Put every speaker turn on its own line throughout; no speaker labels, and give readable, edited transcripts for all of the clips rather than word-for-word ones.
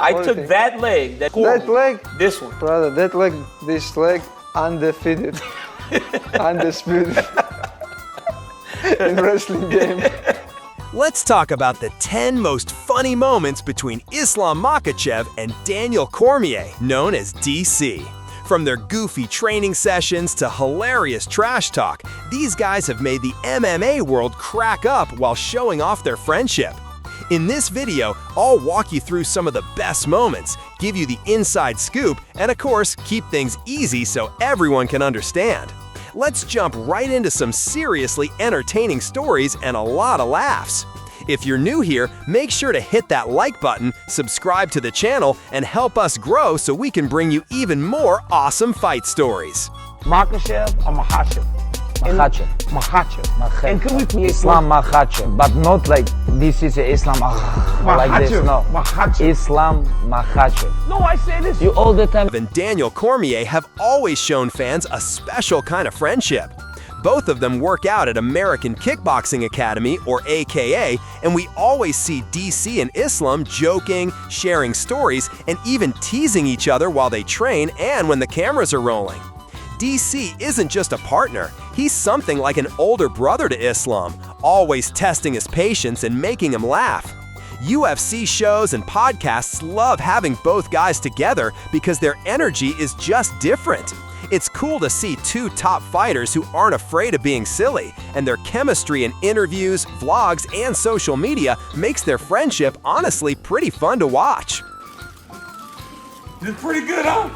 I took that leg, that
leg,
this one.
brother, that leg, this leg, undefeated, undisputed in wrestling game.
Let's talk about the 10 most funny moments between Islam Makhachev and Daniel Cormier, known as DC. From their goofy training sessions to hilarious trash talk, these guys have made the MMA world crack up while showing off their friendship. In this video, I'll walk you through some of the best moments, give you the inside scoop, and of course, keep things easy so everyone can understand. Let's jump right into some seriously entertaining stories and a lot of laughs. If you're new here, make sure to hit that like button, subscribe to the channel, and help us grow so we can bring you even more awesome fight stories.
Makhachev or Makhachev?
Makhachev.
Makhachev. And can we play
Islam Makhachev, but not like this is Islam like this, no.
Makhachev.
Islam Makhachev.
No, I say this.
You all the time.
And Daniel Cormier have always shown fans a special kind of friendship. Both of them work out at American Kickboxing Academy, or AKA, and we always see DC and Islam joking, sharing stories, and even teasing each other while they train and when the cameras are rolling. DC isn't just a partner, he's something like an older brother to Islam, always testing his patience and making him laugh. UFC shows and podcasts love having both guys together because their energy is just different. It's cool to see two top fighters who aren't afraid of being silly, and their chemistry in interviews, vlogs, and social media makes their friendship honestly pretty fun to watch.
It's pretty good, huh?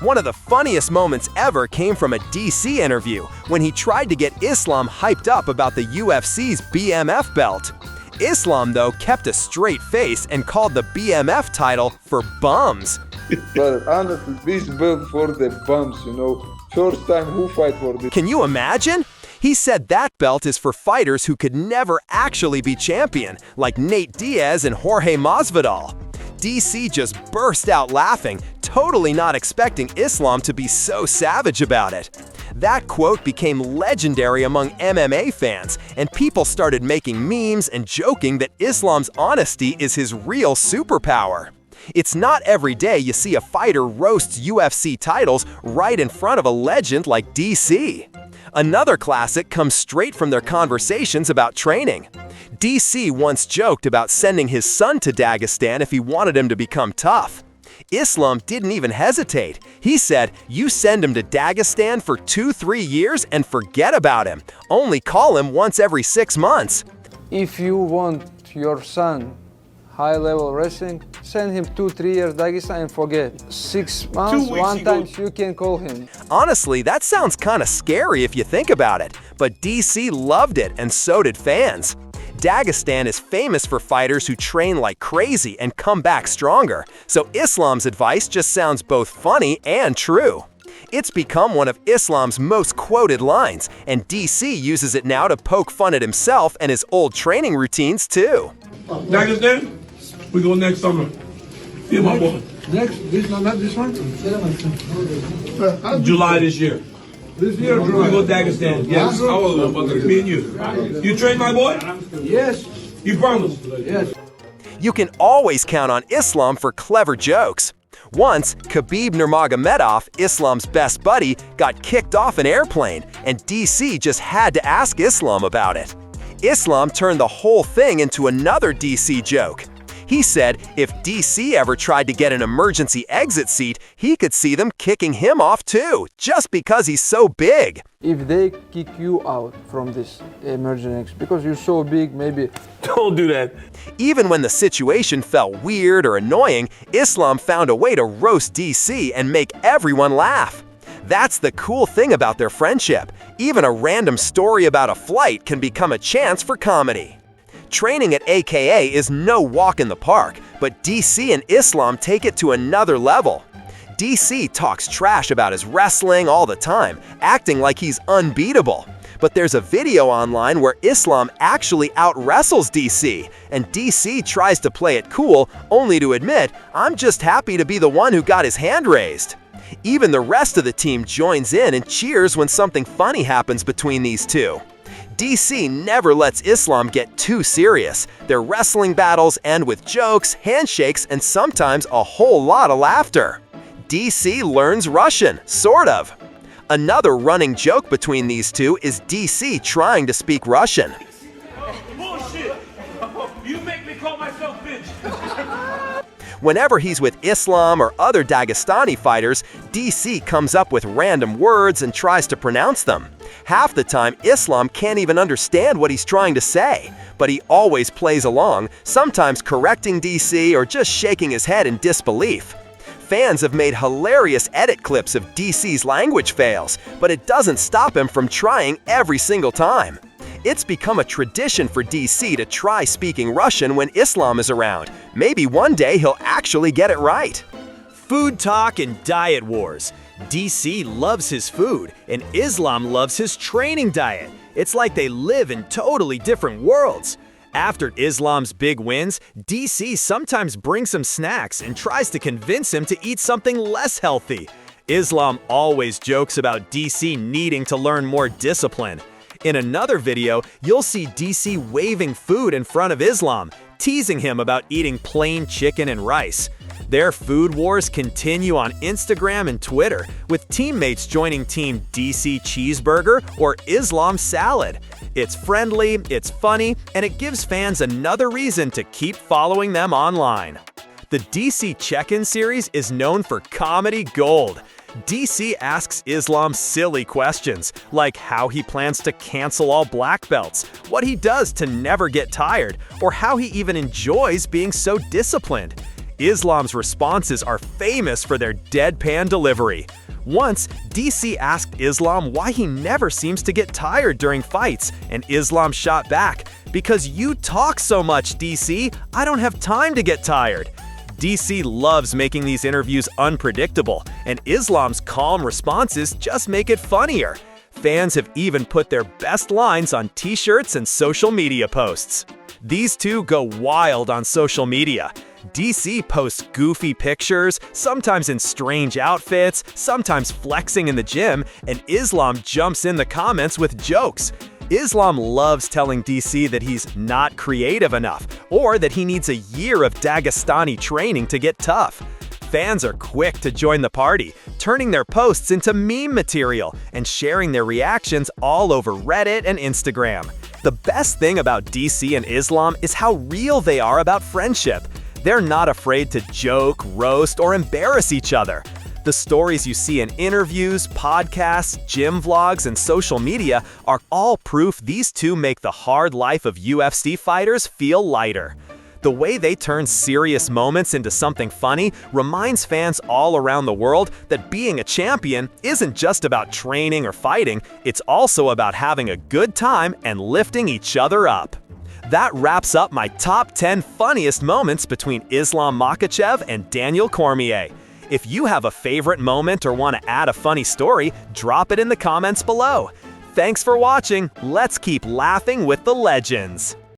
One of the funniest moments ever came from a DC interview when he tried to get Islam hyped up about the UFC's BMF belt. Islam, though, kept a straight face and called the BMF title for bums.
But honestly, this belt for the bums, you know. First time who fight for this.
Can you imagine? He said that belt is for fighters who could never actually be champion, like Nate Diaz and Jorge Masvidal. DC just burst out laughing, totally not expecting Islam to be so savage about it. That quote became legendary among MMA fans, and people started making memes and joking that Islam's honesty is his real superpower. It's not every day you see a fighter roast UFC titles right in front of a legend like DC. Another classic comes straight from their conversations about training. DC once joked about sending his son to Dagestan if he wanted him to become tough. Islam didn't even hesitate. He said, "You send him to Dagestan for 2-3 years and forget about him. Only call him once every 6 months."
If you want your son high-level wrestling, send him 2-3 years Dagestan and forget. 6 months,
2 weeks
one time you can call him.
Honestly, that sounds kind of scary if you think about it, but DC loved it and so did fans. Dagestan is famous for fighters who train like crazy and come back stronger, so Islam's advice just sounds both funny and true. It's become one of Islam's most quoted lines, and DC uses it now to poke fun at himself and his old training routines too.
Dagestan, we go next summer. Yeah, my boy.
Next, not this one?
July this year.
This year,
We go Dagestan. Yes, I will. Me and you. You train, my boy?
Yes,
You promise?
yes.
You can always count on Islam for clever jokes. Once, Khabib Nurmagomedov, Islam's best buddy, got kicked off an airplane, and DC just had to ask Islam about it. Islam turned the whole thing into another DC joke. He said if DC ever tried to get an emergency exit seat, he could see them kicking him off too, just because he's so big.
If they kick you out from this emergency because you're so big, maybe
Don't do that.
Even when the situation felt weird or annoying, Islam found a way to roast DC and make everyone laugh. That's the cool thing about their friendship. Even a random story about a flight can become a chance for comedy. Training at AKA is no walk in the park, but DC and Islam take it to another level. DC talks trash about his wrestling all the time, acting like he's unbeatable. But there's a video online where Islam actually out-wrestles DC, and DC tries to play it cool, only to admit, "I'm just happy to be the one who got his hand raised." Even the rest of the team joins in and cheers when something funny happens between these two. DC never lets Islam get too serious. Their wrestling battles end with jokes, handshakes, and sometimes a whole lot of laughter. DC learns Russian, sort of. Another running joke between these two is DC trying to speak Russian.
Bullshit! You make me call myself bitch.
Whenever he's with Islam or other Dagestani fighters, DC comes up with random words and tries to pronounce them. Half the time, Islam can't even understand what he's trying to say, but he always plays along, sometimes correcting DC or just shaking his head in disbelief. Fans have made hilarious edit clips of DC's language fails, but it doesn't stop him from trying every single time. It's become a tradition for DC to try speaking Russian when Islam is around. Maybe one day he'll actually get it right.
Food talk and diet wars. DC loves his food, and Islam loves his training diet. It's like they live in totally different worlds. After Islam's big wins, DC sometimes brings him snacks and tries to convince him to eat something less healthy. Islam always jokes about DC needing to learn more discipline. In another video, you'll see DC waving food in front of Islam, teasing him about eating plain chicken and rice. Their food wars continue on Instagram and Twitter, with teammates joining Team DC Cheeseburger or Islam Salad. It's friendly, it's funny, and it gives fans another reason to keep following them online. The DC Check-In series is known for comedy gold. DC asks Islam silly questions, like how he plans to cancel all black belts, what he does to never get tired, or how he even enjoys being so disciplined. Islam's responses are famous for their deadpan delivery. Once, DC asked Islam why he never seems to get tired during fights, and Islam shot back, "Because you talk so much, DC, I don't have time to get tired." DC loves making these interviews unpredictable, and Islam's calm responses just make it funnier. Fans have even put their best lines on t-shirts and social media posts. These two go wild on social media. DC posts goofy pictures, sometimes in strange outfits, sometimes flexing in the gym, and Islam jumps in the comments with jokes. Islam loves telling DC that he's not creative enough, or that he needs a year of Dagestani training to get tough. Fans are quick to join the party, turning their posts into meme material and sharing their reactions all over Reddit and Instagram. The best thing about DC and Islam is how real they are about friendship. They're not afraid to joke, roast, or embarrass each other. The stories you see in interviews, podcasts, gym vlogs, and social media are all proof these two make the hard life of UFC fighters feel lighter. The way they turn serious moments into something funny reminds fans all around the world that being a champion isn't just about training or fighting, it's also about having a good time and lifting each other up. That wraps up my top 10 funniest moments between Islam Makhachev and Daniel Cormier. If you have a favorite moment or want to add a funny story, drop it in the comments below. Thanks for watching. Let's keep laughing with the legends.